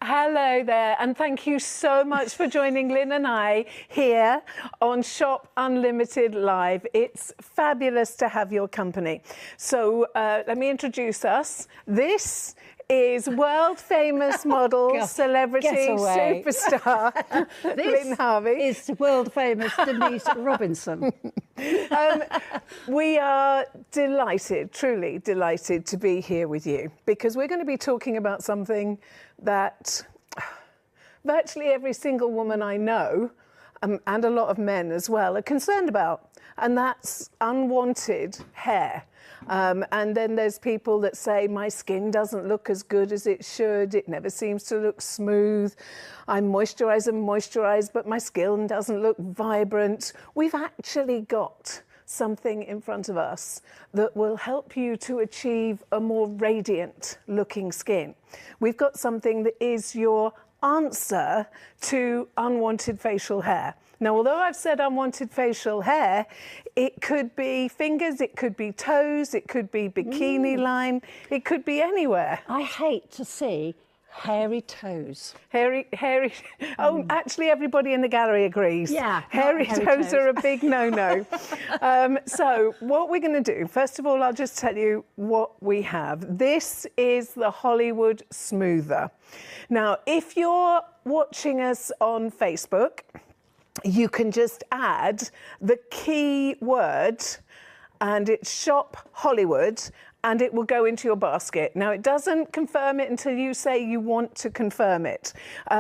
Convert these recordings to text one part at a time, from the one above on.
Hello there, and thank you so much for joining Lynn and I here on Shop Unlimited Live. It's fabulous to have your company. So let me introduce us. This is world-famous model, celebrity, superstar, Lynn Harvey. Is world-famous Denise Robinson. We are delighted, truly delighted to be here with you, because we're going to be talking about something that virtually every single woman I know, and a lot of men as well, are concerned about, and that's unwanted hair. And then there's people that say, my skin doesn't look as good as it should, it never seems to look smooth, I moisturise, but my skin doesn't look vibrant. We've actually got something in front of us that will help you to achieve a more radiant looking skin. We've got something that is your answer to unwanted facial hair. Now, although I've said unwanted facial hair, it could be fingers, it could be toes, it could be bikini line, it could be anywhere. I hate to see hairy toes. Hairy. Oh, actually, everybody in the gallery agrees. Yeah, hairy toes are a big no-no. So what we're going to do, first of all, I'll just tell you what we have. This is the Hollywood Smoother. Now, if you're watching us on Facebook, you can just add the key word, and it's Shop Hollywood, and it will go into your basket. Now, it doesn't confirm it until you say you want to confirm it.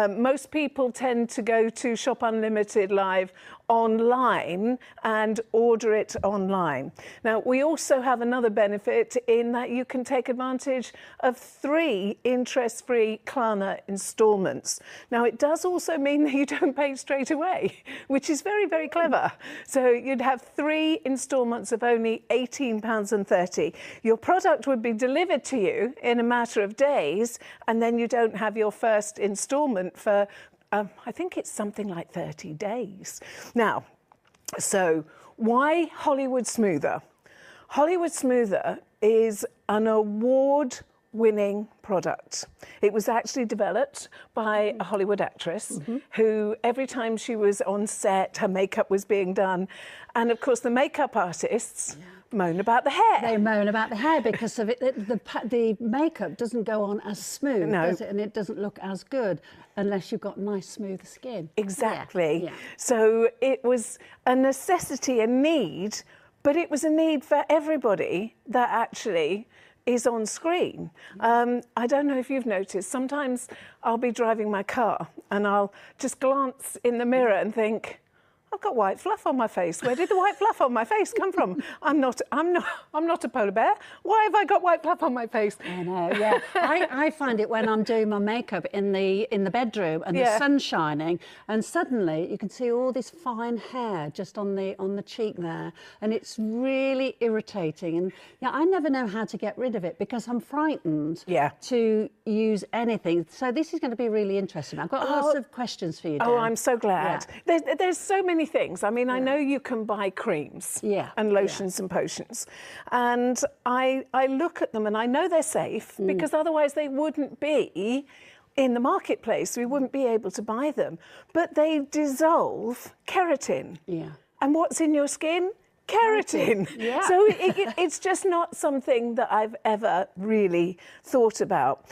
Most people tend to go to Shop Unlimited Live online and order it online. Now, we also have another benefit in that you can take advantage of 3 interest-free Klarna installments. Now, it does also mean that you don't pay straight away, which is very, very clever. So you'd have 3 installments of only £18.30. Your product would be delivered to you in a matter of days, and then you don't have your first installment for I think it's something like 30 days. Now, so why Hollywood Smoother? Hollywood Smoother is an award-winning product. It was actually developed by a Hollywood actress who, every time she was on set, her makeup was being done. And of course, the makeup artists moan about the hair. They moan about the hair because of it. The makeup doesn't go on as smooth, does it? And it doesn't look as good unless you've got nice, smooth skin. Exactly. Yeah. So it was a necessity, a need, but it was a need for everybody that actually is on screen. I don't know if you've noticed, sometimes I'll be driving my car and I'll just glance in the mirror and think, I've got white fluff on my face. Where did the white fluff on my face come from? I'm not a polar bear. Why have I got white fluff on my face? I know, yeah. I find it when I'm doing my makeup in the bedroom and the sun's shining, and suddenly you can see all this fine hair just on the cheek there, and it's really irritating. And I never know how to get rid of it because I'm frightened to use anything. So this is going to be really interesting. I've got lots of questions for you, Dan. Oh, I'm so glad. Yeah. There's so many things. I mean, I know you can buy creams and lotions and potions, and I look at them and I know they're safe because otherwise they wouldn't be in the marketplace. We wouldn't be able to buy them. But they dissolve keratin. Yeah. And what's in your skin? Keratin. Yeah. So it's just not something that I've ever really thought about.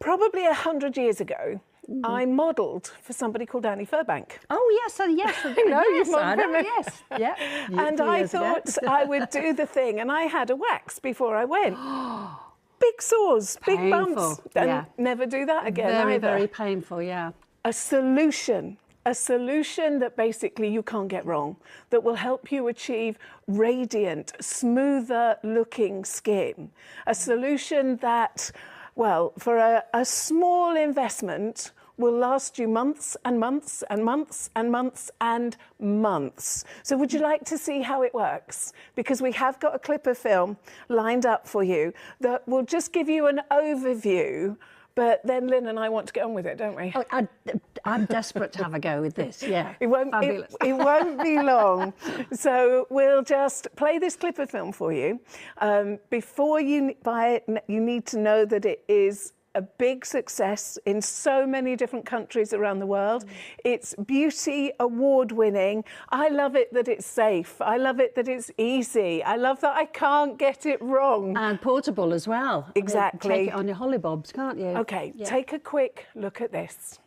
Probably 100 years ago, I modelled for somebody called Annie Furbank. Oh, yes, yes. Yes. Yeah. And I thought I would do the thing, and I had a wax before I went. Big sores, big bumps. And never do that again either. Very painful, yeah. A solution that basically you can't get wrong, that will help you achieve radiant, smoother looking skin. A solution that, well, for a small investment, will last you months and months and months and months and months. So would you like to see how it works? Because we have got a clip of film lined up for you that will just give you an overview, but then Lynn and I want to get on with it, don't we? Oh, I'm desperate to have a go with this, yeah. It won't be long. So we'll just play this clip of film for you. Before you buy it, you need to know that it is a big success in so many different countries around the world. It's beauty award winning. I love it that it's safe. I love it that it's easy. I love that I can't get it wrong. And portable as well. Exactly. I mean, take it on your hollybobs, can't you? Okay, take a quick look at this.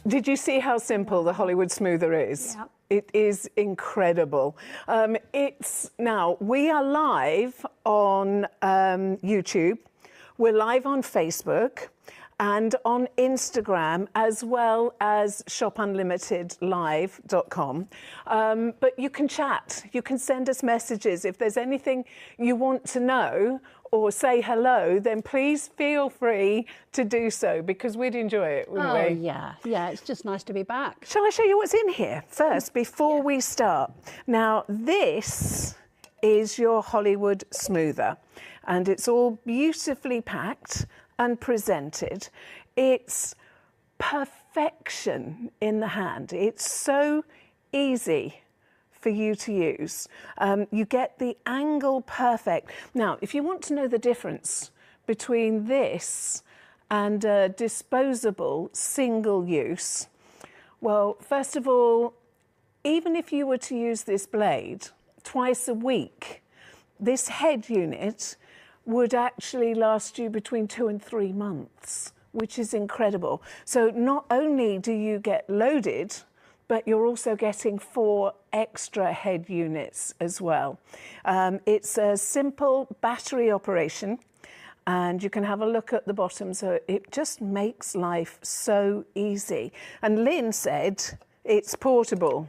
Did you see how simple the Hollywood Smoother is? Yeah. It is incredible. Now, we are live on YouTube, we're live on Facebook and on Instagram, as well as shopunlimitedlive.com. But you can chat, you can send us messages. If there's anything you want to know or say hello, then please feel free to do so, because we'd enjoy it, wouldn't we? Yeah, it's just nice to be back. Shall I show you what's in here first, before we start? Now, this is your Hollywood Smoother, and it's all beautifully packed and presented. It's perfection in the hand. It's so easy for you to use. You get the angle perfect. Now, if you want to know the difference between this and a disposable single use, well, first of all, even if you were to use this blade twice a week, this head unit would actually last you between 2 and 3 months, which is incredible. So not only do you get loaded, but you're also getting 4 extra head units as well. It's a simple battery operation, and you can have a look at the bottom. So it just makes life so easy. And Lynn said it's portable,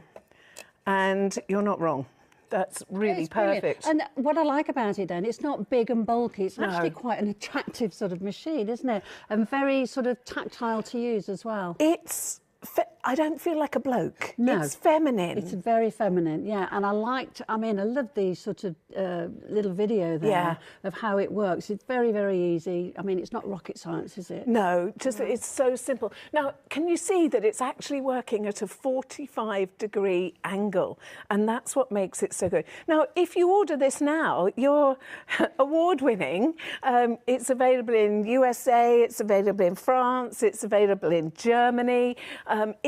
and you're not wrong. That's really perfect. And what I like about it then, it's not big and bulky. It's actually quite an attractive sort of machine, isn't it? And very sort of tactile to use as well. I don't feel like a bloke. No. It's feminine. It's very feminine, yeah. And I love the sort of little video there of how it works. It's very, very easy. I mean, it's not rocket science, is it? No, it's so simple. Now, can you see that it's actually working at a 45-degree angle? And that's what makes it so good. Now, if you order this now, you're award-winning. It's available in USA, it's available in France, it's available in Germany.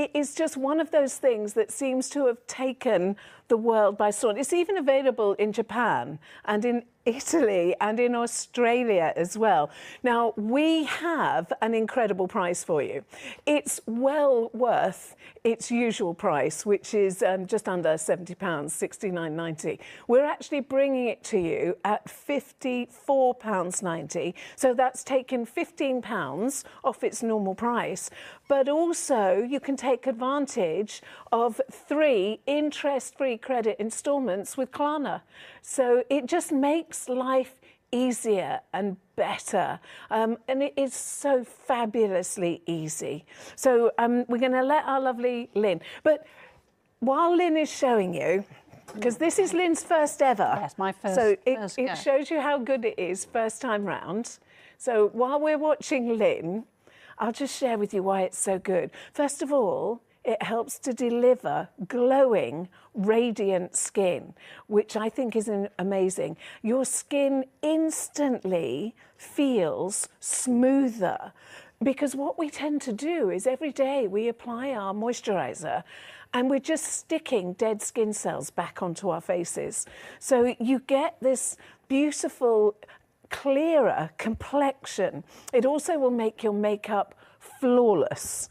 It is just one of those things that seems to have taken the world by storm. It's even available in Japan and in Italy and in Australia as well. Now, we have an incredible price for you. It's well worth its usual price, which is just under £70, £69.90. We're actually bringing it to you at £54.90. So that's taken £15 off its normal price. But also, you can take advantage of 3 interest-free credit instalments with Klarna. So it just makes life easier and better, and it is so fabulously easy. So we're going to let our lovely Lynn, but while Lynn is showing you, because this is Lynn's first ever. Yes, my first. So first it shows you how good it is first time round. So while we're watching Lynn, I'll just share with you why it's so good. First of all, it helps to deliver glowing, radiant skin, which I think is amazing. Your skin instantly feels smoother, because what we tend to do is every day we apply our moisturiser and we're just sticking dead skin cells back onto our faces. So you get this beautiful clearer complexion. It also will make your makeup flawless.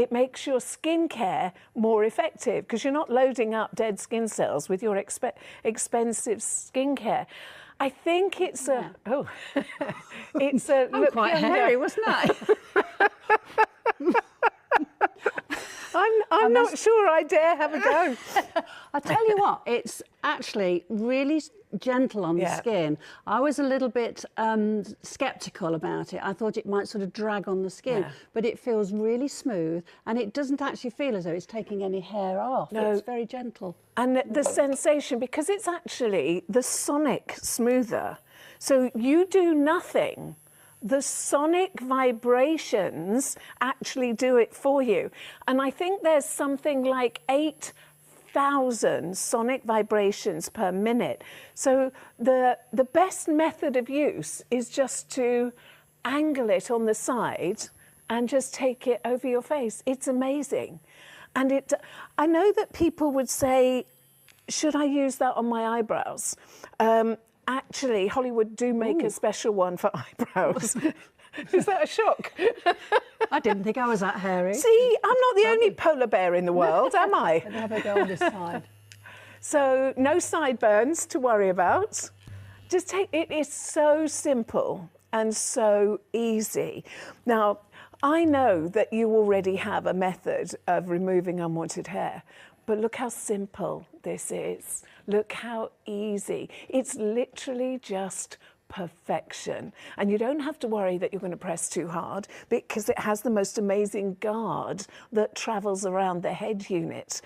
It makes your skincare more effective because you're not loading up dead skin cells with your expensive skincare. I think it's a, it's a, I'm quite hairy, wasn't I? I'm not sure I dare have a go. I tell you what, it's actually really gentle on the skin. I was a little bit sceptical about it. I thought it might sort of drag on the skin, but it feels really smooth and it doesn't actually feel as though it's taking any hair off. No. It's very gentle. And the sensation, because it's actually the sonic smoother, so you do nothing. The sonic vibrations actually do it for you. And I think there's something like 8,000 sonic vibrations per minute. So the best method of use is just to angle it on the side and just take it over your face. It's amazing. And I know that people would say, should I use that on my eyebrows? Actually, Hollywood do make a special one for eyebrows. Is that a shock? I didn't think I was that hairy. See, I'm not the only polar bear in the world, am I? Let me have a go on this side. So, no sideburns to worry about. Just take it. It's so simple and so easy. Now, I know that you already have a method of removing unwanted hair, but look how simple this is. Look how easy. It's literally just perfection. And you don't have to worry that you're going to press too hard because it has the most amazing guard that travels around the head unit.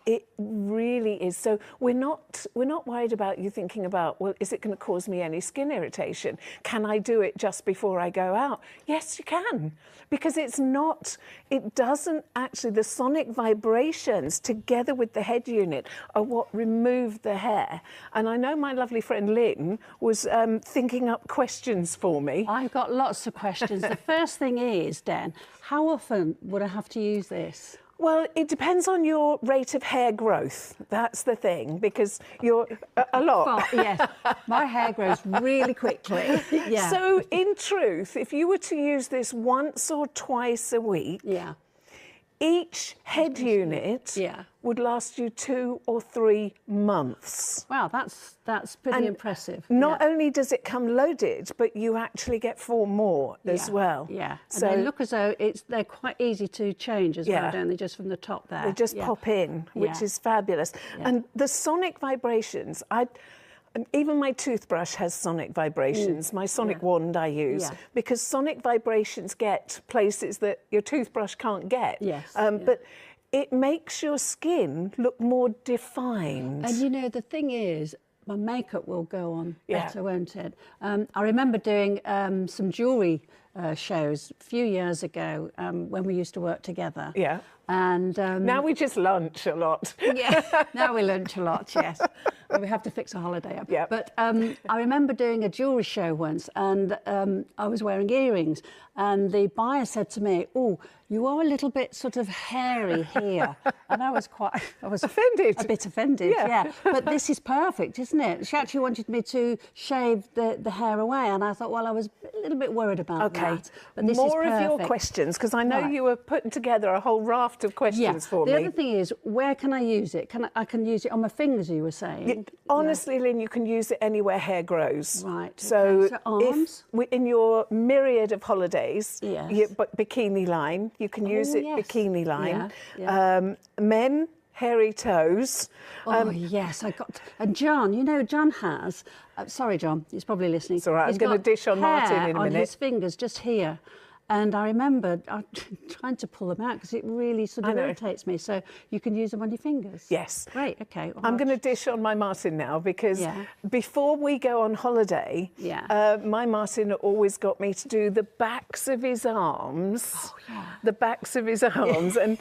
It really is. So we're not worried about you thinking about, well, is it going to cause me any skin irritation? Can I do it just before I go out? Yes, you can. Because it doesn't actually, the sonic vibrations together with the head unit are what remove the hair. And I know my lovely friend Lynn was thinking up questions for me. I've got lots of questions. The first thing is, Dan, how often would I have to use this? Well, it depends on your rate of hair growth. That's the thing, because you're a lot. Yes, my hair grows really quickly. Yeah. So, in truth, if you were to use this once or twice a week, each head unit would last you 2 or 3 months. Wow, that's pretty impressive. Not only does it come loaded, but you actually get 4 more as well. Yeah, so and they look as though they're quite easy to change as well, don't they? Just from the top there. They just pop in, which is fabulous. And the sonic vibrations, even my toothbrush has sonic vibrations. My sonic wand I use because sonic vibrations get places that your toothbrush can't get. Yes. But it makes your skin look more defined. And you know, the thing is, my makeup will go on better, won't it? I remember doing some jewellery shows a few years ago when we used to work together. Yeah. And now we just lunch a lot. Now we lunch a lot, yes. And we have to fix a holiday up. Yeah. But I remember doing a jewellery show once and I was wearing earrings and the buyer said to me, "Oh, you are a little bit sort of hairy here." And I was offended. A bit offended, yeah. But this is perfect, isn't it? She actually wanted me to shave the hair away and I thought, well, I was a little bit worried about that. But this More is of your questions, because I know you were putting together a whole raft of questions for me. The other thing is, where can I use it? I can use it on my fingers, you were saying? Honestly, Lynn, you can use it anywhere hair grows. Right. So, arms? In your myriad of holidays, bikini line, you can use it bikini line. Men, hairy toes. Yes, I got... And John, you know, John has... sorry, John, he's probably listening. It's all right, I'm going to dish on Martin in a minute. On his fingers, just here. And I remember trying to pull them out because it really sort of irritates me. So you can use them on your fingers. Yes. Great, okay. I'm going to dish on my Martin now because before we go on holiday, my Martin always got me to do the backs of his arms. Oh, yeah. The backs of his arms. And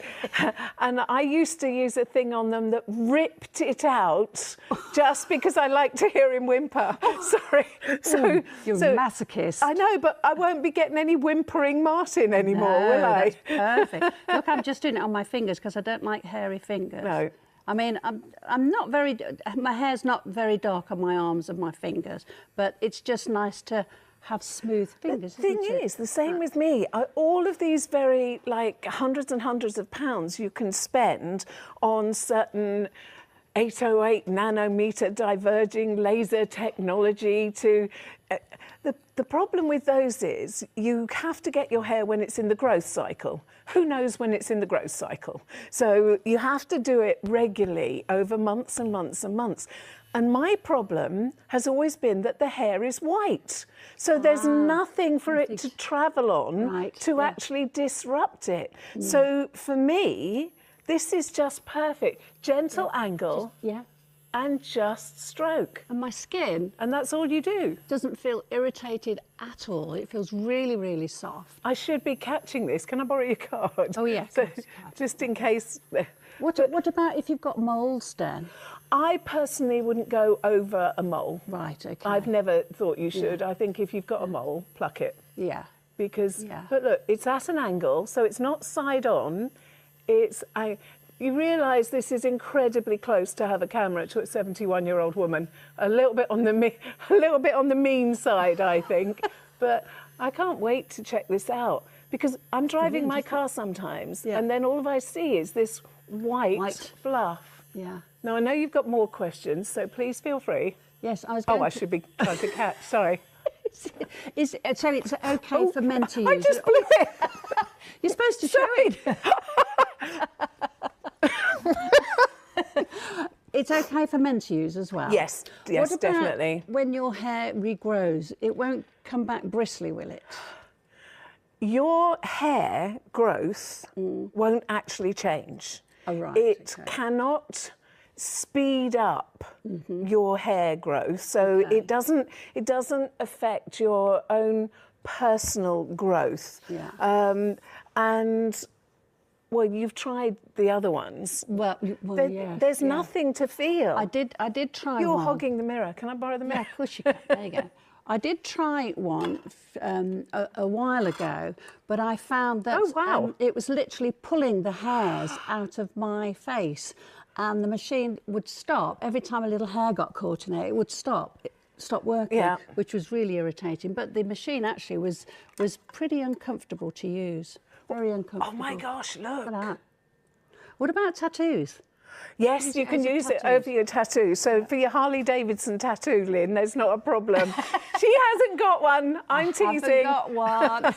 I used to use a thing on them that ripped it out just because I like to hear him whimper. Sorry. You're a masochist. I know, but I won't be getting any whimpering Martin anymore, will I? That's perfect. Look, I'm just doing it on my fingers because I don't like hairy fingers. No. I mean, I'm not very, my hair's not very dark on my arms and my fingers, but it's just nice to have smooth fingers. The thing is, the same with me. All of these very, like, hundreds and hundreds of pounds you can spend on certain 808 nanometer diverging laser technology to... The problem with those is you have to get your hair when it's in the growth cycle. Who knows when it's in the growth cycle? So you have to do it regularly over months and months and months. And my problem has always been that the hair is white. So there's nothing for it to travel on to actually disrupt it. So for me, this is just perfect. Gentle angle. And just stroke. And my skin... And that's all you do. Doesn't feel irritated at all. It feels really, really soft. I should be catching this. Can I borrow your card? Oh, yeah. So, just in case... What about if you've got moles, Dan? I personally wouldn't go over a mole. Right, OK. I've never thought you should. I think if you've got a mole, pluck it. Yeah. Because... But look, it's at an angle, so it's not side on. It's... You realise this is incredibly close to have a camera to a 71-year-old woman. A little bit on the mean side, I think. But I can't wait to check this out because I'm driving my car sometimes, and then all I see is this white fluff. Yeah. Now I know you've got more questions, so please feel free. Yes, I was. I should be trying to catch. Sorry. So it's okay for men to use. I just blew it. You're supposed to show it. It's okay for men to use as well? Yes, what about definitely. When your hair regrows, it won't come back bristly, will it? Your hair growth won't actually change. Oh, right. It cannot speed up your hair growth, so it doesn't affect your own personal growth. Yeah. And well, you've tried the other ones. Well, there's nothing to feel. I did try You're one. hogging the mirror. Can I borrow the mirror? Yeah, of course you can. There you go. I did try one a while ago, but I found that it was literally pulling the hairs out of my face, and the machine would stop every time a little hair got caught in it. It would stop working, which was really irritating. But the machine actually was pretty uncomfortable to use. Very uncomfortable. Oh my gosh, look. Look at that. What about tattoos? Yes, you can use it over your tattoo. So for your Harley Davidson tattoo, Lynn, there's not a problem. She hasn't got one. I'm teasing. I haven't got one.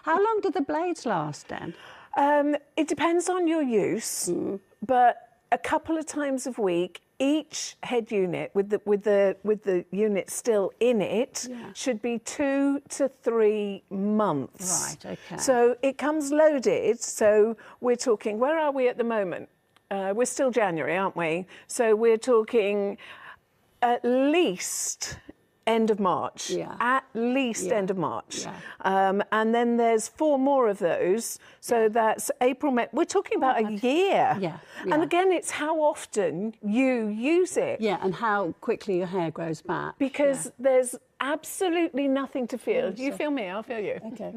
How long do the blades last, Dan? It depends on your use, but a couple of times a week, each head unit with the unit still in it should be 2 to 3 months. Right, okay. So it comes loaded. So we're talking, where are we at the moment? We're still January, aren't we? So we're talking at least end of March. At least end of March. And then there's 4 more of those. So that's April, May. We're talking about a year. And again, it's how often you use it. Yeah, and how quickly your hair grows back. Because there's absolutely nothing to feel. You feel me, I'll feel you. Okay.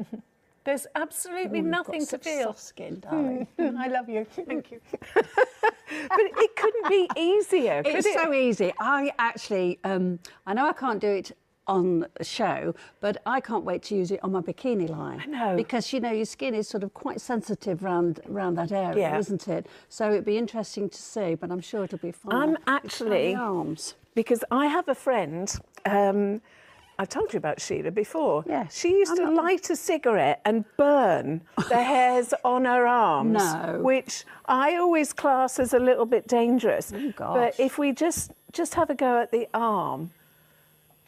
There's absolutely nothing to feel. Soft skin, darling. I love you. Thank you. But it couldn't be easier, could it? It's so easy. I actually, I know I can't do it on a show, but I can't wait to use it on my bikini line. I know. Because, you know, your skin is sort of quite sensitive around that area, isn't it? So it'd be interesting to see, but I'm sure it'll be fun. I'm actually, arms. because I have a friend, I told you about Sheila before. Yes. She used to light a cigarette and burn the hairs on her arms. No. Which I always class as a little bit dangerous. Oh, gosh. But if we just have a go at the arm.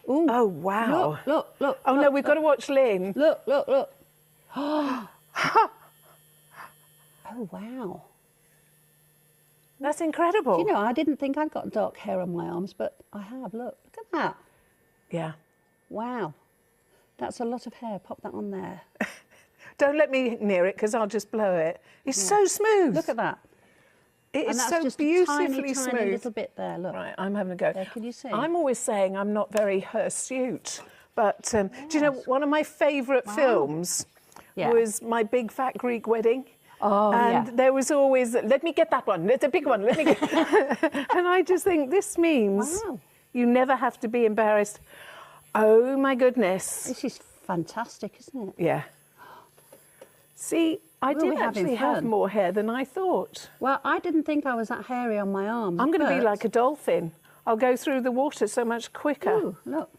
Ooh. Oh, wow. Look. Oh, no, we've got to watch Lynn. Look. Oh, wow. That's incredible. You know, I didn't think I'd got dark hair on my arms, but I have. Look at that. Yeah. Wow. That's a lot of hair. Pop that on there. Don't let me near it because I'll just blow it. It's so smooth. Look at that. It is that's so just beautifully a smooth. tiny little bit there, look. Right, I'm having a go. There, can you see? I'm always saying I'm not very hirsute, but do you know, one of my favourite films was My Big Fat Greek Wedding. Oh, and yeah. there was always, let me get that one, it's a big one, let me get. And I just think this means you never have to be embarrassed. Oh my goodness. This is fantastic, isn't it? Yeah. See, I We'll be did having actually have fun. more hair than I thought. Well, I didn't think I was that hairy on my arms. I'm going to be but- like a dolphin. I'll go through the water so much quicker. Ooh, look.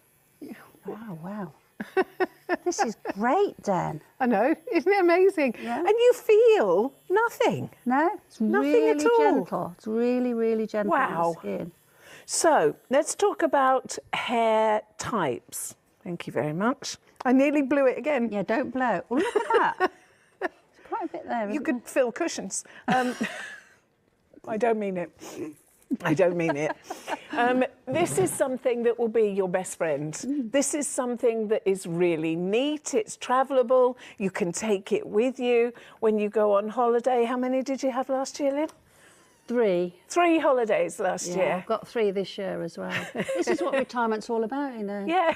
Wow, wow. This is great, Dan. I know, isn't it amazing? Yeah. And you feel nothing. No, it's Nothing really at all. gentle. It's really, really gentle on Wow. the skin. So let's talk about hair types. Thank you very much. I nearly blew it again. Yeah, don't blow. Oh, look at that. There's quite a bit there, You isn't could fill cushions. I don't mean it. I don't mean it. This is something that will be your best friend. This is something that is really neat. It's travelable. You can take it with you when you go on holiday. How many did you have last year, Lynn? 3. 3 holidays last Yeah, year. I've got 3 this year as well. This is what retirement's all about, you know. Yeah.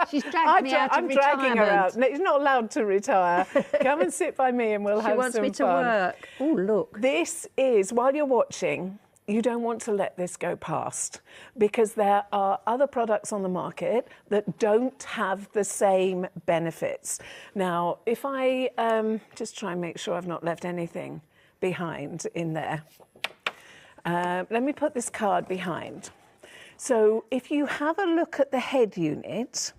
She's dragged me out of I'm retirement. dragging her out. No, she's not allowed to retire. Come and sit by me and we'll have some fun. She wants me to work. Oh, look. This is, while you're watching, you don't want to let this go past because there are other products on the market that don't have the same benefits. Now, if I just try and make sure I've not left anything behind in there. Let me put this card behind. So if you have a look at the head unit,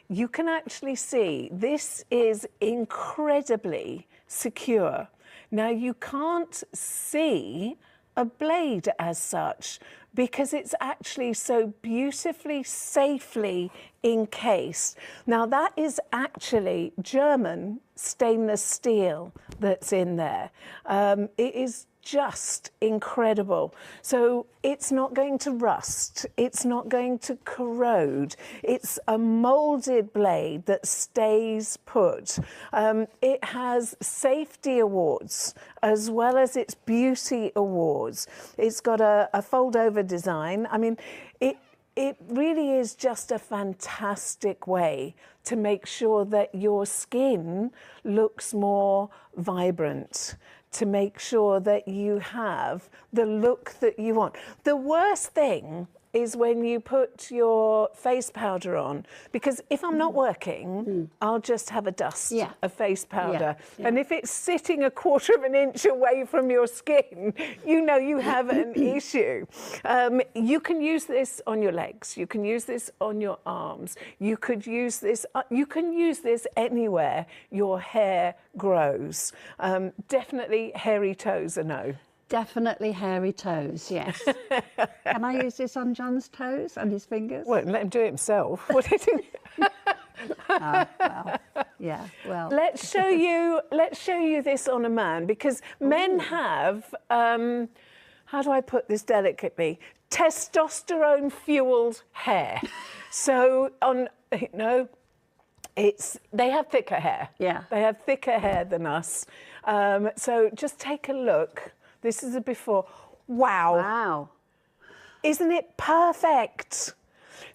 you can actually see this is incredibly secure. Now, you can't see a blade as such because it's actually so beautifully, safely encased. Now, that is actually German stainless steel that's in there. It is just incredible. So it's not going to rust, it's not going to corrode. It's a molded blade that stays put. It has safety awards as well as its beauty awards. It's got a fold-over design. I mean, it really is just a fantastic way to make sure that your skin looks more vibrant, to make sure that you have the look that you want. The worst thing is when you put your face powder on, because if I'm not working, I'll just have a dust of face powder. Yeah. And if it's sitting 1/4 of an inch away from your skin, you know you have an issue. You can use this on your legs. You can use this on your arms. You could use this, you can use this anywhere your hair grows. Definitely hairy toes are no. Definitely hairy toes, yes. Can I use this on John's toes and his fingers? Well, let him do it himself. What is it? Well, yeah, well. Let's show you this on a man, because men have, how do I put this delicately? Testosterone fueled hair. So they have thicker hair. Yeah. They have thicker hair than us. So just take a look. This is a before. Wow. Wow. Isn't it perfect?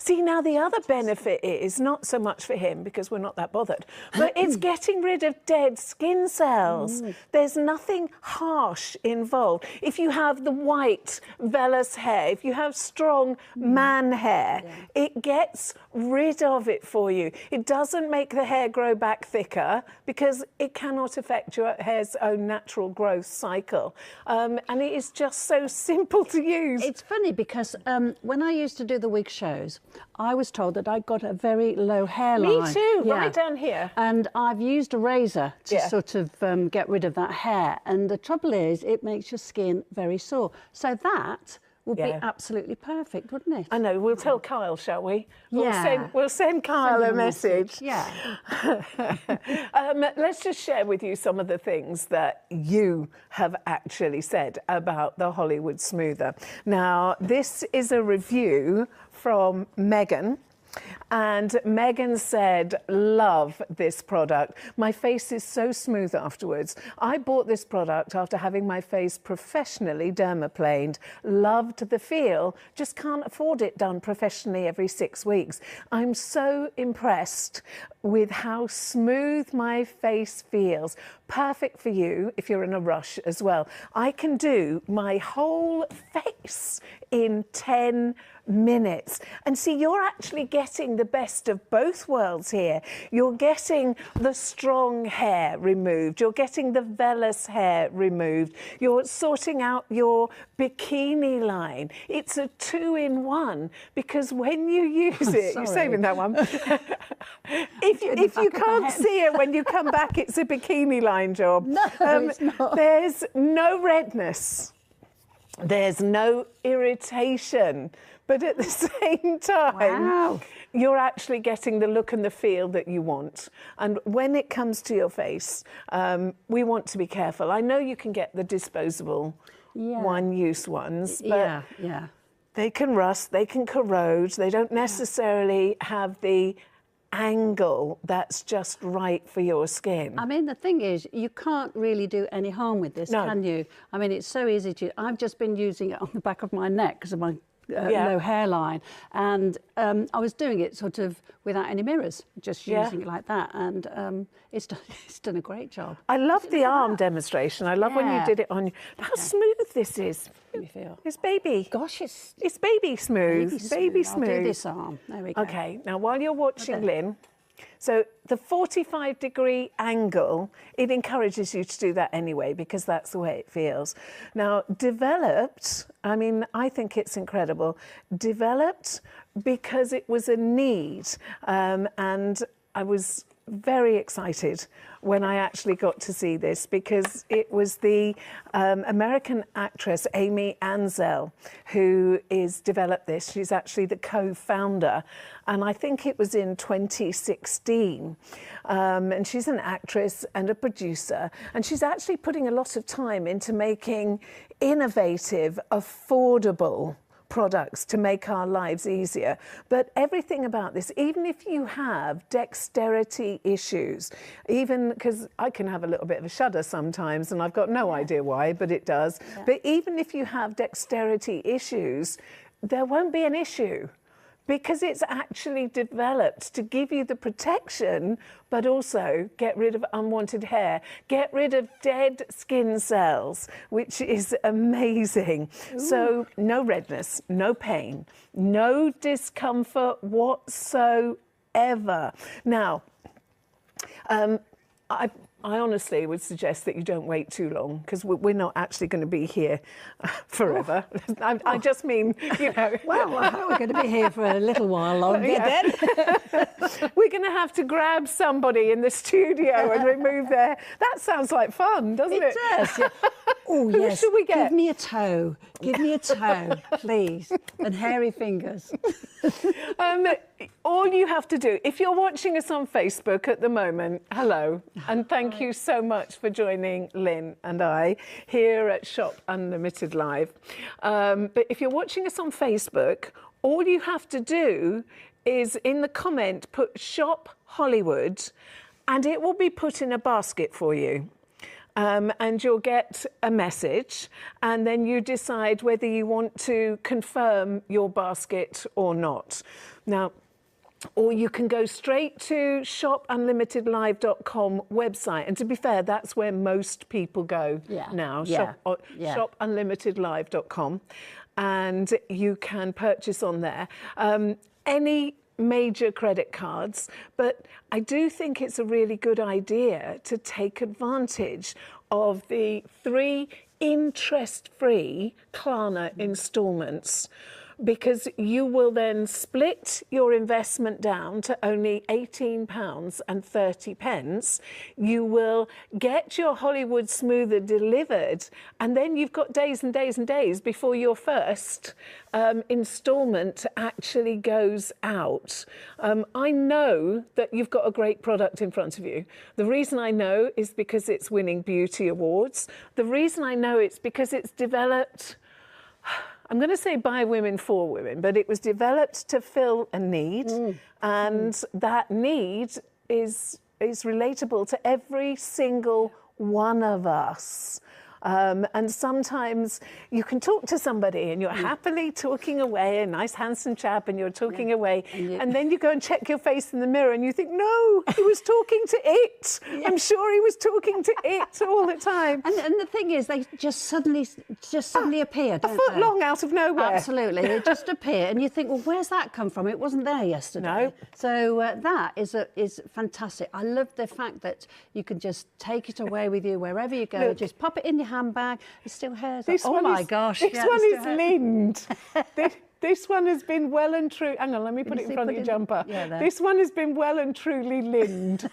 See, now the other benefit is not so much for him because we're not that bothered, but it's getting rid of dead skin cells. There's nothing harsh involved. If you have the white vellus hair, if you have strong man hair, it gets rid of it for you. It doesn't make the hair grow back thicker because it cannot affect your hair's own natural growth cycle. And it is just so simple to use. It's funny because when I used to do the wig shows, I was told that I got a very low hairline. Me too, right down here. And I've used a razor to sort of get rid of that hair. And the trouble is, it makes your skin very sore. So that would be absolutely perfect, wouldn't it? I know. We'll tell Kyle, shall we? Yeah. We'll send Kyle a message. Yeah. Let's just share with you some of the things that you have actually said about the Hollywood Smoother. Now, this is a review from Megan. And Megan said, love this product. My face is so smooth afterwards. I bought this product after having my face professionally dermaplaned. Loved the feel, just can't afford it done professionally every 6 weeks. I'm so impressed with how smooth my face feels. perfect for you if you're in a rush as well. I can do my whole face in 10 minutes. And see, you're actually getting the best of both worlds here. You're getting the strong hair removed. You're getting the vellus hair removed. You're sorting out your bikini line. It's a 2-in-1 because when you use it, you're saving that one. If you can't see it when you come back, it's a bikini line job. No, it's not. There's no redness. There's no irritation. But at the same time, you're actually getting the look and the feel that you want. And when it comes to your face, we want to be careful. I know you can get the disposable one-use ones, but they can rust, they can corrode, they don't necessarily have the angle that's just right for your skin. I mean, the thing is, you can't really do any harm with this, can you? I mean, it's so easy to... I've just been using it on the back of my neck because of my low hairline, and I was doing it sort of without any mirrors, just using it like that, and it's done a great job. I love the arm demonstration. I love when you did it on. How smooth this is. Let me feel. It's baby. Gosh, it's baby smooth. Baby smooth. I'll do this arm. There we go. Okay. Now, while you're watching Lynn, so the 45-degree angle, it encourages you to do that anyway because that's the way it feels. Now, developed, I mean, I think it's incredible. Developed because it was a need, and I was very excited when I actually got to see this because it was the American actress Amy Ansel who is developed this. She's actually the co-founder, and I think it was in 2016. And she's an actress and a producer, and she's actually putting a lot of time into making innovative, affordable products to make our lives easier. But everything about this, even if you have dexterity issues, even because I can have a little bit of a shudder sometimes and I've got no idea why, but it does. But even if you have dexterity issues, there won't be an issue because it's actually developed to give you the protection, but also get rid of unwanted hair, get rid of dead skin cells, which is amazing. Ooh. So no redness, no pain, no discomfort whatsoever. Now, I honestly would suggest that you don't wait too long because we're not actually going to be here forever. I just mean, you know. Well, we're going to be here for a little while longer then. We're going to have to grab somebody in the studio and remove their... That sounds like fun, doesn't it? It does, yeah. Oh, Who yes. should we get? Give me a toe. Give me a toe, please. And hairy fingers. All you have to do, if you're watching us on Facebook at the moment, hello, and thank you so much for joining Lynn and I here at Shop Unlimited Live. But if you're watching us on Facebook, all you have to do is in the comment put Shop Hollywood and it will be put in a basket for you. And you'll get a message, and then you decide whether you want to confirm your basket or not. Now, or you can go straight to shopunlimitedlive.com website. And to be fair, that's where most people go now, shopunlimitedlive.com. And you can purchase on there. Any major credit cards, but I do think it's a really good idea to take advantage of the 3 interest-free Klarna installments, because you will then split your investment down to only £18.30. You will get your Hollywood Smoother delivered, and then you've got days and days and days before your first instalment actually goes out. I know that you've got a great product in front of you. The reason I know is because it's winning beauty awards. The reason I know it's because it's developed, I'm going to say by women for women, but it was developed to fill a need, and that need is relatable to every single one of us. And sometimes you can talk to somebody and you're happily talking away, a nice handsome chap, and you're talking away, and then you go and check your face in the mirror and you think, no, he was talking to it. I'm sure he was talking to it all the time. And the thing is, they just suddenly appear, don't a foot they? long out of nowhere. Absolutely, they just appear, and you think, well, where's that come from? It wasn't there yesterday. No. So that is fantastic. I love the fact that you can just take it away with you wherever you go. Look, just pop it in your handbag. It's still hairs. Oh my gosh! This one is lind. This one has been well and true. Hang on, let me put it in front of your jumper. Yeah, this one has been well and truly lind.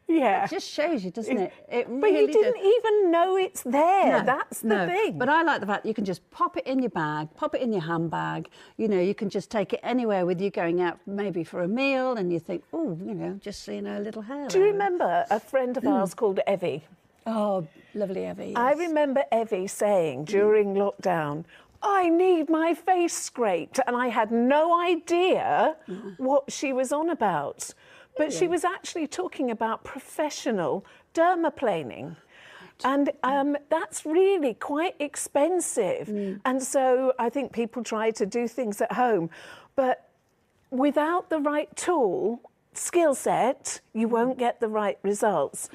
Yeah. It just shows you, doesn't it? But you didn't even know it's there. No, That's the thing. But I like the fact that you can just pop it in your bag, pop it in your handbag. You know, you can just take it anywhere with you going out, maybe for a meal, and you think, oh, you know, just seeing her little hair. Do you remember a friend of ours called Evie? Oh, lovely Evie. Yes. I remember Evie saying during lockdown, I need my face scraped. And I had no idea what she was on about. But she was actually talking about professional dermaplaning. And that's really quite expensive. And so I think people try to do things at home. But without the right tool, skill set, you won't get the right results.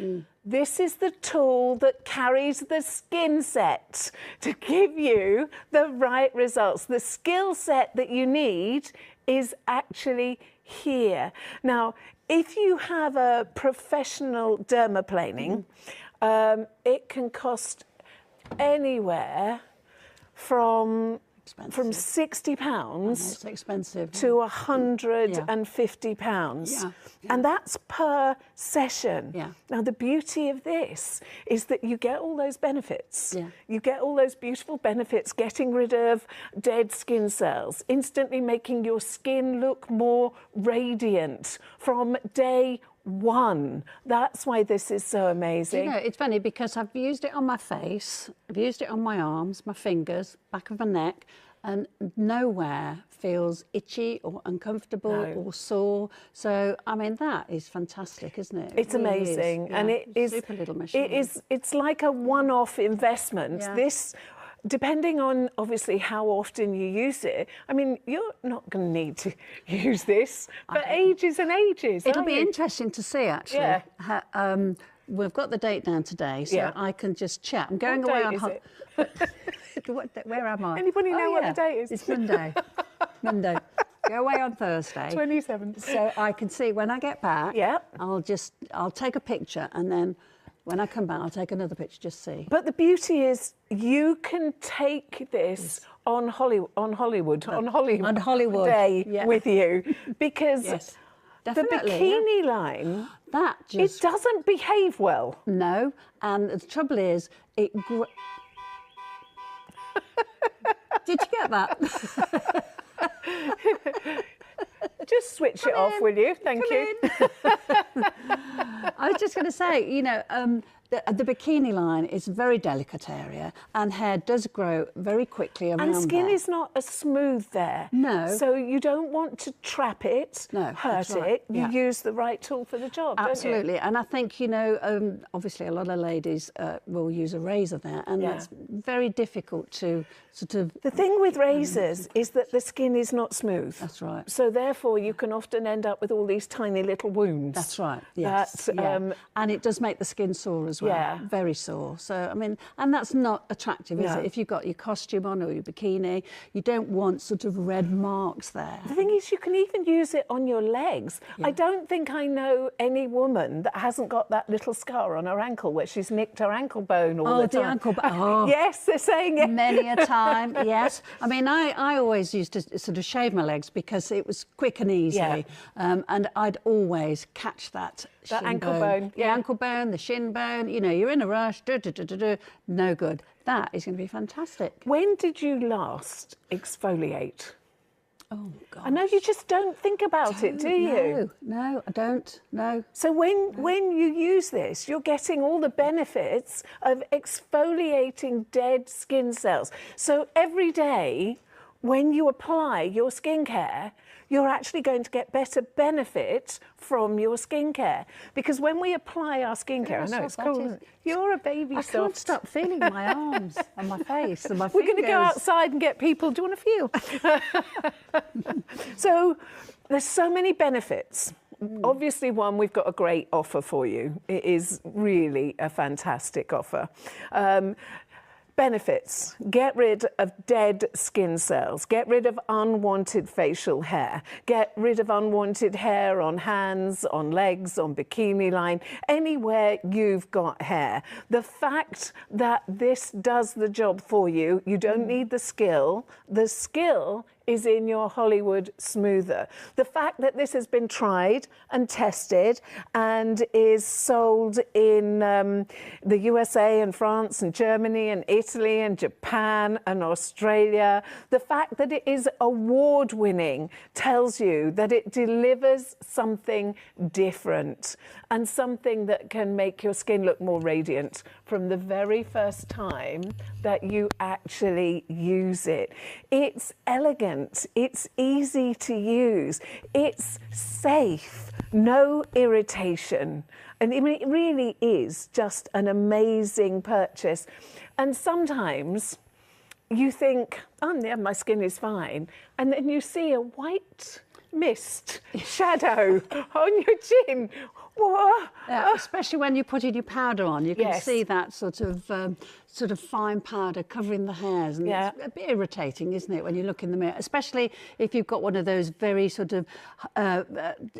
This is the tool that carries the skin set to give you the right results. The skill set that you need is actually here. Now, if you have a professional dermaplaning, it can cost anywhere from £60 it's expensive. to £150. Yeah. And that's per session. Yeah. Now, the beauty of this is that you get all those benefits. Yeah. You get all those beautiful benefits, getting rid of dead skin cells, instantly making your skin look more radiant from day one. That's why this is so amazing. You know, it's funny because I've used it on my face, I've used it on my arms, my fingers, back of my neck, and nowhere feels itchy or uncomfortable or sore. So, I mean, that is fantastic, isn't it? It's really amazing. Yeah, and it is super little machine. It's like a one-off investment. Yeah. This, depending on obviously how often you use it, I mean, you're not going to need to use this for ages and ages. It'll be interesting to see, actually. Yeah. We've got the date down today, so I can just chat. I'm going away on holiday. Where am I? Anybody know what the date is? It's Monday. Monday. Go away on Thursday. 27th. So I can see when I get back. Yeah. I'll take a picture, and then when I come back, I'll take another picture, just see. But the beauty is you can take this on Hollywood Day with you, because the bikini line, it doesn't behave well. No, and the trouble is, Did you get that? Just switch it off, will you? Thank you. I was just going to say, you know, the bikini line is a very delicate area, and hair does grow very quickly around And skin there. is not as smooth there. No. So you don't want to trap it, hurt it. You use the right tool for the job, Absolutely. don't you? And I think, you know, obviously a lot of ladies will use a razor there, and that's very difficult to sort of... The thing with razors is that the skin is not smooth. That's right. So therefore you can often end up with all these tiny little wounds. That's right, yes. And it does make the skin sore as well. Yeah. Very sore. So, I mean, and that's not attractive, is it? If you've got your costume on or your bikini, you don't want sort of red marks there. The thing is, you can even use it on your legs. I don't think I know any woman that hasn't got that little scar on her ankle where she's nicked her ankle bone all the time. The ankle bone. Oh. Yes, they're saying it. Many a time, yes. I mean, I always used to sort of shave my legs because it was quick and easy. And I'd always catch that ankle bone. The ankle bone, the shin bone, you know, you're in a rush, no good. That is going to be fantastic. When did you last exfoliate? Oh, God. I know you just don't think about it, do you? No, I don't, no. So when you use this, you're getting all the benefits of exfoliating dead skin cells. So every day, when you apply your skincare, you're actually going to get better benefit from your skincare. Because when we apply our skincare, I know it's cool. You're a baby soft. I can't stop feeling my arms and my face and my fingers. We're going to go outside and get people. Do you want to feel? So there's so many benefits. Obviously, one, we've got a great offer for you. It is really a fantastic offer. Benefits: get rid of dead skin cells, get rid of unwanted facial hair, get rid of unwanted hair on hands, on legs, on bikini line, anywhere you've got hair. The fact that this does the job for you, you don't need the skill. The skill is in your Hollywood smoother. The fact that this has been tried and tested and is sold in the USA and France and Germany and Italy and Japan and Australia, the fact that it is award-winning tells you that it delivers something different and something that can make your skin look more radiant from the very first time that you actually use it. It's elegant, it's easy to use, it's safe, no irritation. And I mean, it really is just an amazing purchase. And sometimes you think, oh yeah, my skin is fine. And then you see a white mist shadow on your chin. Yeah, especially when you're putting your powder on, you can see that sort of fine powder covering the hairs, and it's a bit irritating, isn't it, when you look in the mirror, especially if you've got one of those very sort of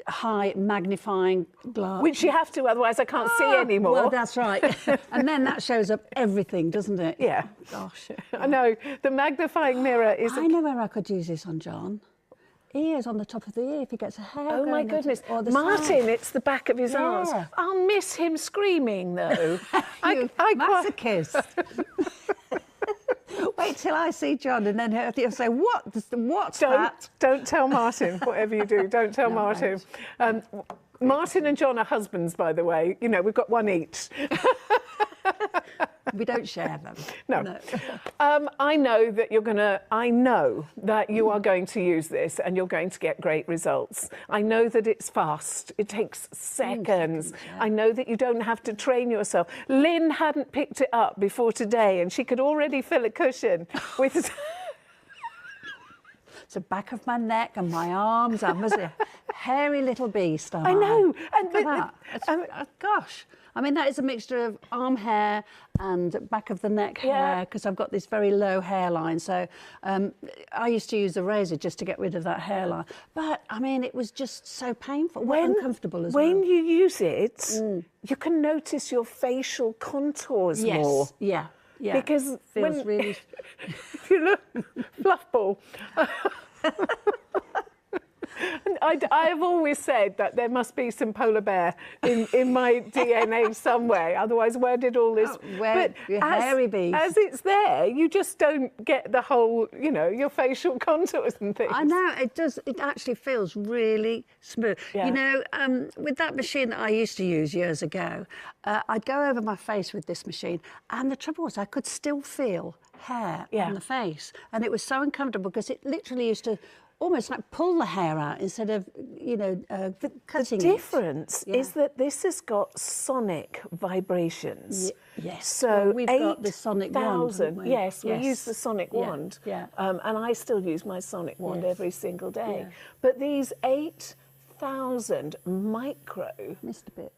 high magnifying glass. Which you have to, otherwise I can't see anymore. Well, that's right. And then that shows up everything, doesn't it? Yeah. Gosh. I know. The magnifying mirror is... I know where I could use this on John. Ears on the top of the ear if he gets a hair. Oh my goodness. Or the Martin, side. it's the back of his arms. I'll miss him screaming though. You masochist. Wait till I see John and then he'll say, what's that? Don't tell Martin, whatever you do, don't tell Martin. Martin and John are husbands, by the way. You know, we've got one each. We don't share them. No. I know that you are going to use this and you're going to get great results. I know that it's fast. It takes seconds. I know that you don't have to train yourself. Lynn hadn't picked it up before today and she could already fill a cushion with... It's the back of my neck and my arms. I was a hairy little beast. I know. And gosh. I mean, that is a mixture of arm hair and back of the neck hair, because I've got this very low hairline. So I used to use a razor just to get rid of that hairline. But, I mean, it was just so painful, uncomfortable as well. When you use it, you can notice your facial contours more. Yeah. Because it feels really... if you look, fluff ball. I've always said that there must be some polar bear in my DNA somewhere. Otherwise, where did all this... hairy beast. As it's there, you just don't get the whole, you know, your facial contours and things. I know, it does. It actually feels really smooth. Yeah. You know, with that machine that I used to use years ago, I'd go over my face with this machine, and the trouble was I could still feel hair on the face. And it was so uncomfortable because it literally used to almost like pull the hair out instead of, you know, cutting it. The difference is that this has got sonic vibrations. Yes. So we've got the sonic wand. Yes, we use the sonic wand. Yeah. And I still use my sonic wand every single day. Yeah. But these 8,000 micro... Missed a bit.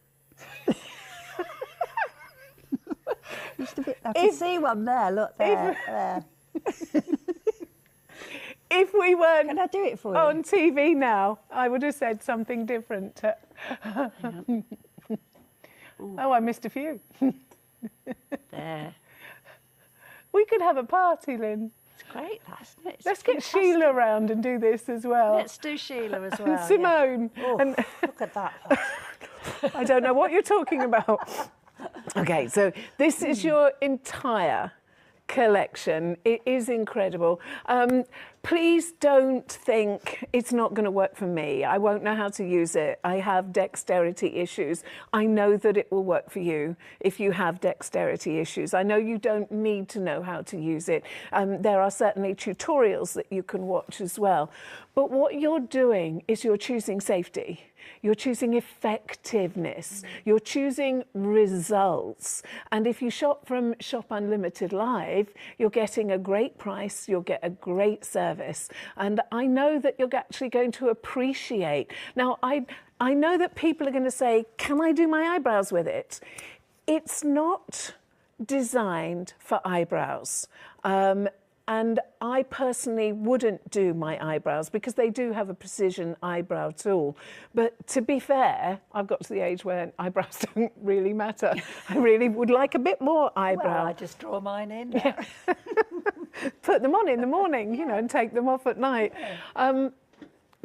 Missed a bit. I can see one there, look there. If we weren't Can I do it for you? on TV now, I would have said something different. Oh, I missed a few. There. We could have a party, Lynn. It's great, isn't it? Let's get Sheila around and do this as well. Let's do Sheila as well. And Simone. Yeah. Oh, and look at that. I don't know what you're talking about. Okay, so this is your entire collection. It is incredible. Please don't think it's not going to work for me. I won't know how to use it. I have dexterity issues. I know that it will work for you if you have dexterity issues. I know you don't need to know how to use it. There are certainly tutorials that you can watch as well. But what you're doing is you're choosing safety. You're choosing effectiveness. You're choosing results. And if you shop from Shop Unlimited Live, you're getting a great price, you'll get a great service. And I know that you're actually going to appreciate. Now, I know that people are going to say, can I do my eyebrows with it? It's not designed for eyebrows. And I personally wouldn't do my eyebrows because they do have a precision eyebrow tool. But to be fair, I've got to the age where eyebrows don't really matter. I really would like a bit more eyebrow. Well, I just draw mine in. Yeah. Put them on in the morning, you know, and take them off at night.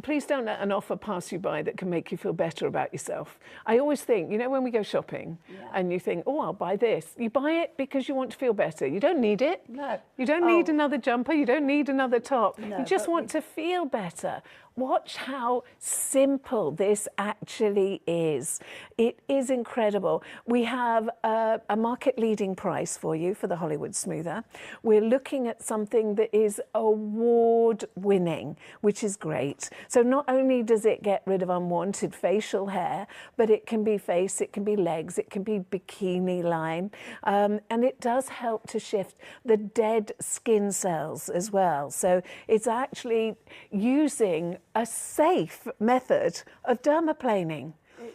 Please don't let an offer pass you by that can make you feel better about yourself. I always think, you know, when we go shopping and you think, oh, I'll buy this. You buy it because you want to feel better. You don't need it. No. You don't need another jumper. You don't need another top. No, you just want to feel better. Watch how simple this actually is. It is incredible. We have a market-leading price for you for the Hollywood Smoother. We're looking at something that is award-winning, which is great. So not only does it get rid of unwanted facial hair, but it can be face, it can be legs, it can be bikini line, and it does help to shift the dead skin cells as well. So it's actually using a safe method of dermaplaning.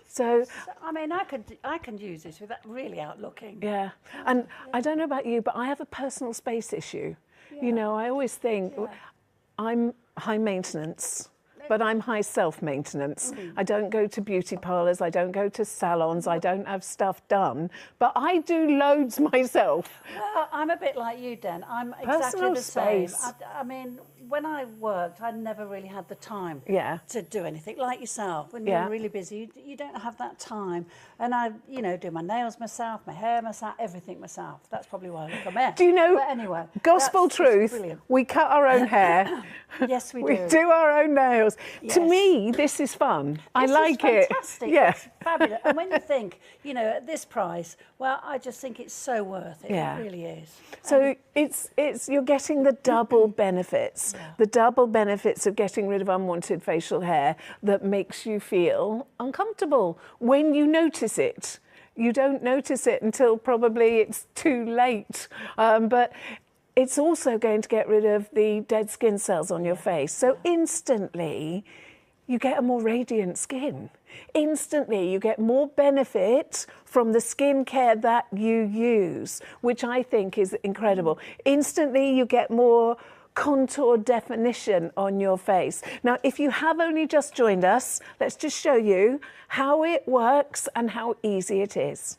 So, I mean, I can use this without really out looking. Yeah, and I don't know about you, but I have a personal space issue. You know, I always think I'm high maintenance, but I'm high self-maintenance. I don't go to beauty parlours, I don't go to salons, I don't have stuff done, but I do loads myself. Well, I'm a bit like you, Den. I'm exactly Personal the same. space. I mean, when I worked, I never really had the time to do anything. Like yourself, when you're really busy, you don't have that time. And I, you know, do my nails myself, my hair myself, everything myself. That's probably why I look a mess. Do you know, but anyway, gospel truth, we cut our own hair. Yes, we do. We do our own nails. Yes. To me, this is fun. I like it. Fantastic. Yeah. It's fabulous. And when you think, you know, at this price, well, I just think it's so worth it. Yeah. It really is. So it's you're getting the double benefits. The double benefits of getting rid of unwanted facial hair that makes you feel uncomfortable when you notice it. You don't notice it until probably it's too late. But it's also going to get rid of the dead skin cells on your face. So instantly, you get a more radiant skin. Instantly, you get more benefit from the skincare that you use, which I think is incredible. Instantly, you get more contour definition on your face. Now, if you have only just joined us, let's just show you how it works and how easy it is.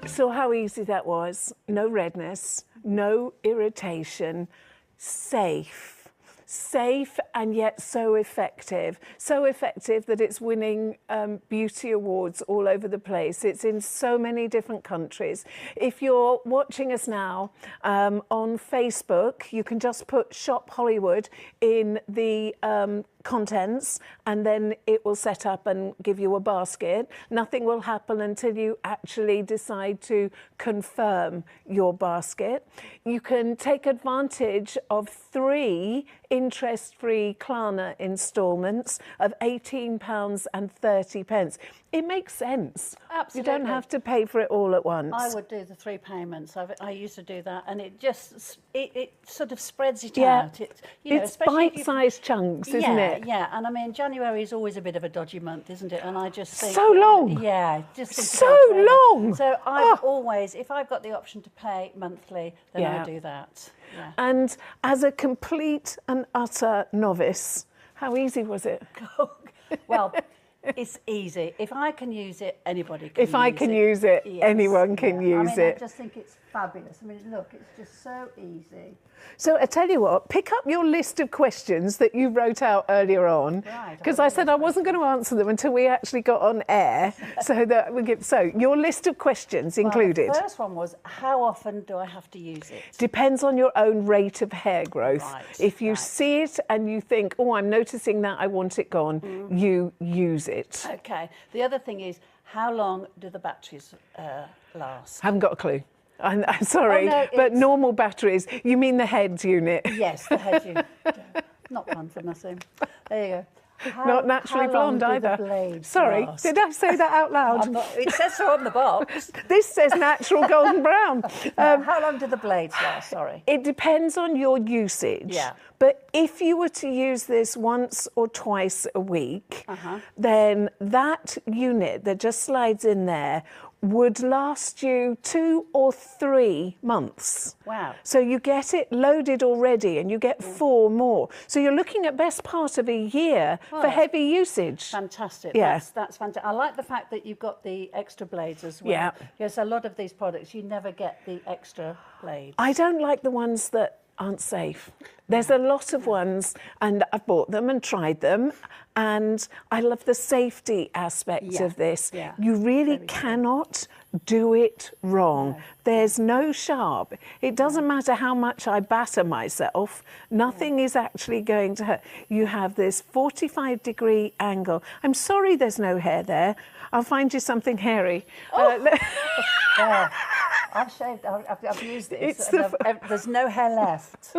Saw how easy that was. No redness, no irritation, safe. safe and yet so effective. So effective that it's winning beauty awards all over the place. It's in so many different countries. If you're watching us now on Facebook, you can just put Shop Hollywood in the contents, and then it will set up and give you a basket. Nothing will happen until you actually decide to confirm your basket. You can take advantage of 3 interest-free Klarna instalments of £18.30. It makes sense. Absolutely. You don't have to pay for it all at once. I would do the 3 payments. I used to do that, and it just it sort of spreads it Yeah. out. It's bite-sized chunks, isn't it? Yeah, and I mean, January is always a bit of a dodgy month, isn't it? And I just think... So long! Yeah, just think So about it. long! So I've always, if I've got the option to pay monthly, then Yeah. I do that. Yeah. And as a complete and utter novice, how easy was it? Well, it's easy. If I can use it, anybody can use it. If I can use it, Yes. anyone can use I mean, it. I just think it's fabulous. I mean, look, it's just so easy. So I tell you what, pick up your list of questions that you wrote out earlier on, Right, because I said I wasn't going to answer them until we actually got on air. So your list of questions included. Well, the first one was, how often do I have to use it? Depends on your own rate of hair growth. Right, If you see it and you think, oh, I'm noticing that, I want it gone, you use it. Okay. The other thing is, how long do the batteries last? Haven't got a clue. I'm sorry, Oh, no, but it's- normal batteries, you mean the head unit? Yes, the head unit. Not one for nothing. There you go. Not naturally how long blonde do the either. blades Sorry, last? did I say that out loud? It says so on the box. This says natural golden brown. How long do the blades last? Sorry. It depends on your usage. Yeah. But if you were to use this once or twice a week, then that unit that just slides in there would last you 2 or 3 months. Wow. So you get it loaded already and you get 4 more. So you're looking at best part of a year for heavy usage. Fantastic. Yeah. That's fantastic. I like the fact that you've got the extra blades as well. Yeah. Yes, a lot of these products, you never get the extra blades. I don't like the ones that aren't safe. There's a lot of ones, and I've bought them and tried them, and I love the safety aspect of this. Yeah. You really cannot do it wrong. No. There's no sharp. It doesn't matter how much I batter myself, nothing is actually going to hurt. You have this 45-degree angle. I'm sorry there's no hair there. I'll find you something hairy. Yeah. I've shaved, I've used this. There's no hair left.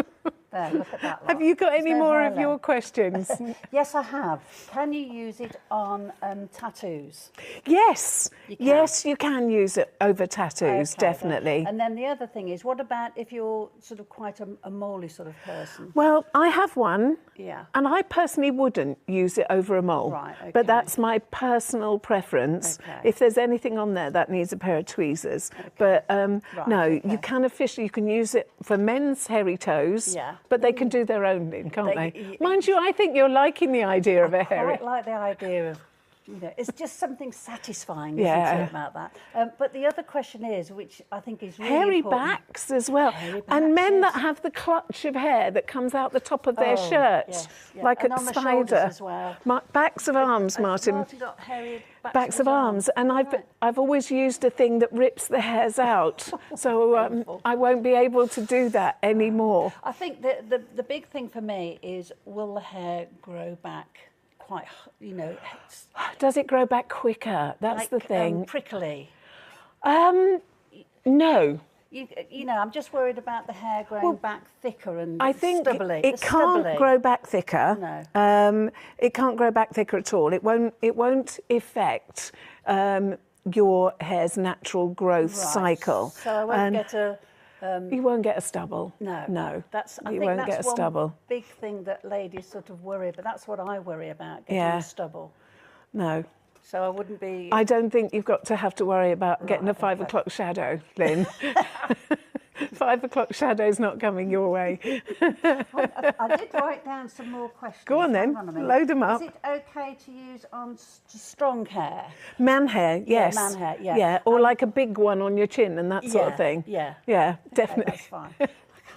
There, look at that lot. Have you got any There's no more hair of your left. questions? Yes, I have. Can you use it on tattoos? Yes, You can. yes, you can use it over tattoos, Okay, definitely. And then the other thing is, what about if you're sort of quite a moley sort of person? Well, I have one, Yeah. and I personally wouldn't use it over a mole. Right, okay. But that's my personal preference. Okay. If there's anything on there, that needs a pair of tweezers. But no, okay. you can officially, you can use it for men's hairy toes, Yeah. but they can do their own thing, can't They- they? Mind you, I think you're liking the idea of a I hairy. quite like the idea of, it's just something satisfying, Yeah. isn't it, about that? But the other question is, which I think is really Hairy important. backs as well. Hairy And men backs, that yes. have the clutch of hair that comes out the top of their Oh, shirt, yes, yeah. like And a on the shoulders spider. as well. Backs of arms, Martin. Martin got hairy Backs of arms. And Right. I've always used a thing that rips the hairs out. So I won't be able to do that anymore. I think the big thing for me is, will the hair grow back quite, Does it grow back quicker? That's like, the thing. prickly? No. I'm just worried about the hair growing back thicker and I think stubbly. it can't grow back thicker. No. It can't grow back thicker at all. It won't affect your hair's natural growth cycle. So I won't get a... You won't get a stubble. No. No. I you think won't that's get a one stubble. big thing that ladies sort of worry about. That's what I worry about, getting Yeah. a stubble. No. So I wouldn't be... I don't think you've got to have to worry about getting a 5 o'clock shadow, Lynn. 5 o'clock shadow's not coming your way. I did write down some more questions. Go on then, Hang a minute. load them up. Is it okay to use on strong hair? Man hair, yes. man hair, yeah. Yeah, or like a big one on your chin and that sort of thing. Yeah. Yeah, Okay, definitely. that's fine.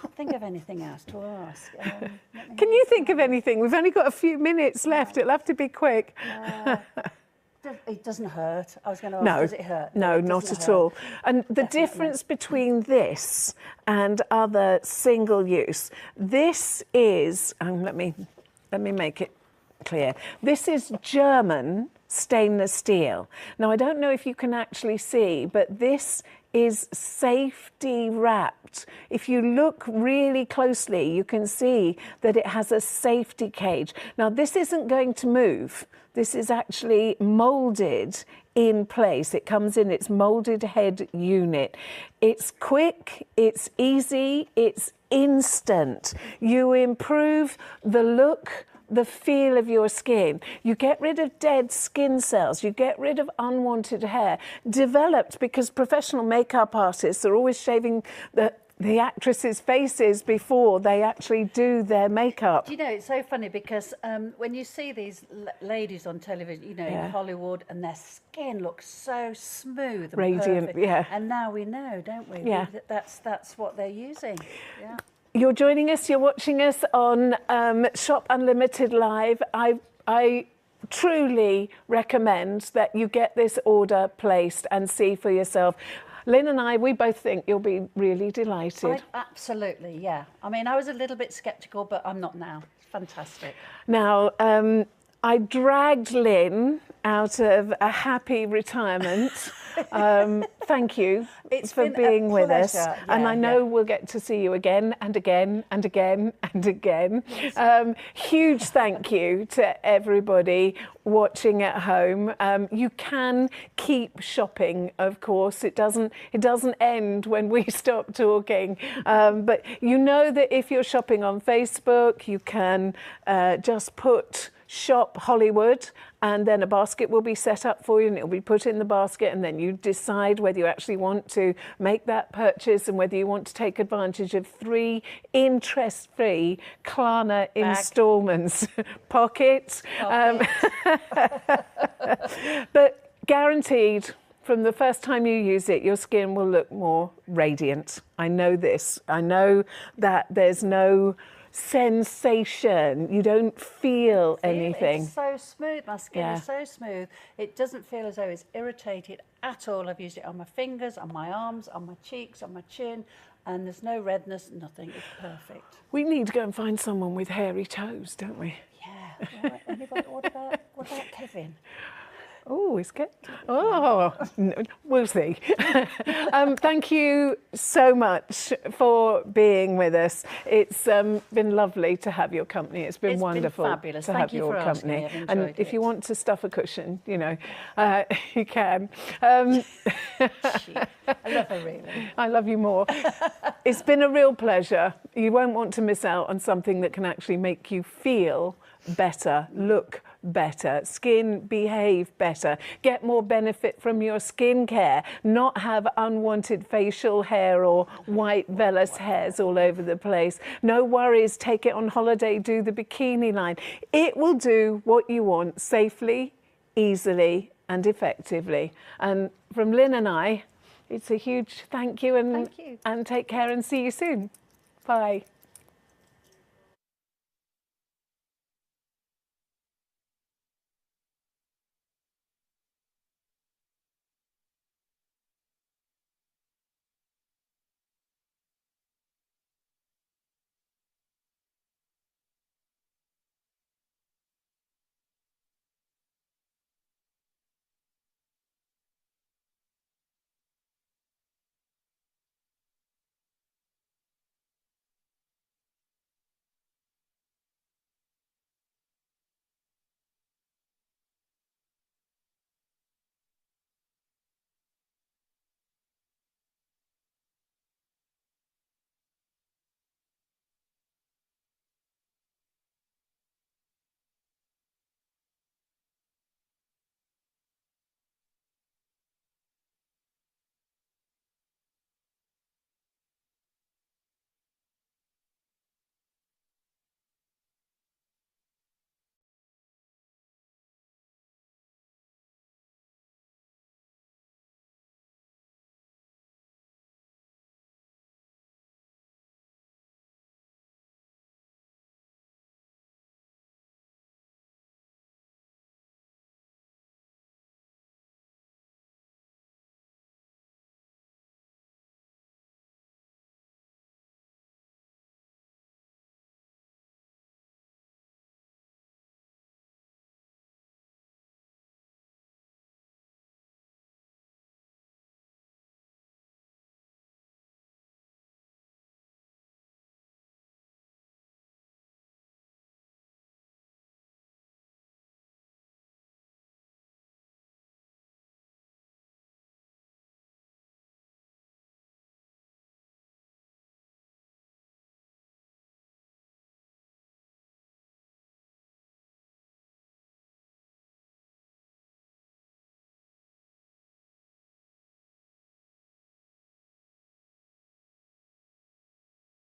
I can't think of anything else to ask. Can you think of anything? We've only got a few minutes left. It'll have to be quick. It doesn't hurt. I was going to ask, does it hurt? No, not at all. And the difference between this and other single use, this is, let me make it clear. This is German stainless steel. Now, I don't know if you can actually see, but this is safety wrapped. If you look really closely, you can see that it has a safety cage. Now, this isn't going to move. This is actually moulded in place. It comes in its moulded head unit. It's quick, it's easy, it's instant. You improve the look, the feel of your skin. You get rid of dead skin cells. You get rid of unwanted hair. Developed because professional makeup artists are always shaving the actresses' faces before they actually do their makeup. Do you know, it's so funny because when you see these ladies on television, you know, in Hollywood, and their skin looks so smooth and radiant, perfect. And now we know, don't we? Yeah. That's what they're using. Yeah. You're joining us, you're watching us on Shop Unlimited Live. I truly recommend that you get this order placed and see for yourself. Lynn and I, we both think you'll be really delighted. Absolutely, yeah. I mean, I was a little bit sceptical, but I'm not now. It's fantastic. Now, I dragged Lynn out of a happy retirement. Thank you for being with us. Yeah, and I know we'll get to see you again and again and again and again. Huge thank you to everybody watching at home. You can keep shopping, of course. It doesn't end when we stop talking. But you know that if you're shopping on Facebook, you can just put Shop Hollywood, and then a basket will be set up for you and it'll be put in the basket, and then you decide whether you actually want to make that purchase and whether you want to take advantage of 3 interest-free Klarna installments. Pocket. But guaranteed, from the first time you use it, your skin will look more radiant. I know this. I know that there's no sensation. You don't feel anything. It's so smooth. My skin is so smooth. It doesn't feel as though it's irritated at all. I've used it on my fingers, on my arms, on my cheeks, on my chin, and there's no redness, nothing. It's perfect. We need to go and find someone with hairy toes, don't we? Yeah. What about Kevin? Oh, it's good. Oh, no, we'll see. Thank you so much for being with us. It's been lovely to have your company. It's been wonderful. Been fabulous. To have your company. And if you want to stuff a cushion, you know, you can. I love her really. I love you more. It's been a real pleasure. You won't want to miss out on something that can actually make you feel better, look better, skin behave better, get more benefit from your skincare, not have unwanted facial hair or white vellus hairs all over the place. No worries, take it on holiday, do the bikini line. It will do what you want safely, easily and effectively. And from Lynn and I, it's a huge thank you and take care and see you soon. Bye.